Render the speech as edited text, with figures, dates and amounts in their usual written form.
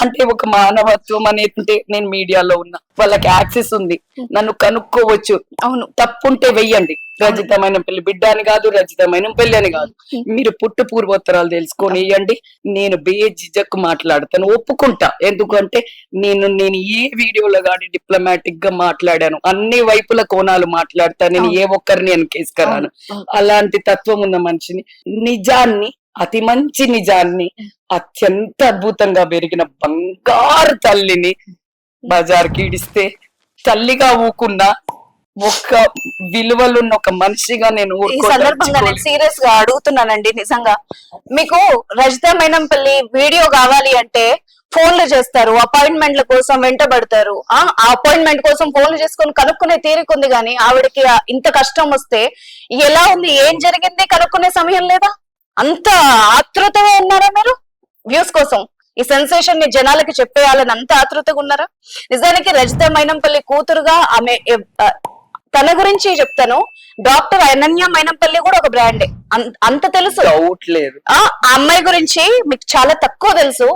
అంటే ఒక మానవత్వం అనేది నేను మీడియాలో ఉన్నా, వాళ్ళకి యాక్సెస్ ఉంది, నన్ను కనుక్కోవచ్చు. అవును. తప్పుంటే వెయ్యండి. రచితమైన పెళ్లి బిడ్డ అని కాదు, రచితమైన పెళ్లి అని కాదు, మీరు పుట్టు పూర్వోత్తరాలు తెలుసుకొని వేయండి. నేను బేజిజకు మాట్లాడతాను, ఒప్పుకుంటా. ఎందుకంటే నేను ఏ వీడియోలో కానీ డిప్లొమాటిక్ గా మాట్లాడాను, అన్ని వైపుల కోణాలు మాట్లాడతా. నేను ఏ ఒక్కరిని వెనకేసుకురాను. అలాంటి తత్వం ఉన్న మనిషిని, నిజాన్ని, అతి మంచి నిజాన్ని, అత్యంత అద్భుతంగా పెరిగిన బంగారు తల్లిని బజార్కి ఇడిస్తే తల్లిగా ఊకున్నా ఒక విలువలున్న ఒక మనిషిగా నేను ఈ సందర్భంగా నేను సీరియస్ గా అడుగుతున్నానండి. నిజంగా మీకు రజిత మైనంపల్లి వీడియో కావాలి అంటే ఫోన్లు చేస్తారు, అపాయింట్మెంట్ల కోసం వెంటబడతారు. ఆ అపాయింట్మెంట్ కోసం ఫోన్లు చేసుకొని కనుక్కునే తీరికుంది గానీ ఆవిడకి ఇంత కష్టం వస్తే ఎలా ఉంది, ఏం జరిగింది కనుక్కునే సమయం లేదా? అంత ఆతృతగా ఉన్నారా మీరు వ్యూస్ కోసం? ఈ సెన్సేషన్ ని జనాలకి చెప్పేయాలని అంత ఆతృతగా ఉన్నారా? నిజానికి రజిత మైనంపల్లి కూతురుగా ఆమె తన గురించి చెప్తాను, డాక్టర్ అనన్య మైనంపల్లి కూడా ఒక బ్రాండే, అంత తెలుసు. డౌట్ లేదు. ఆ అమ్మాయి గురించి మీకు చాలా తక్కువ తెలుసు.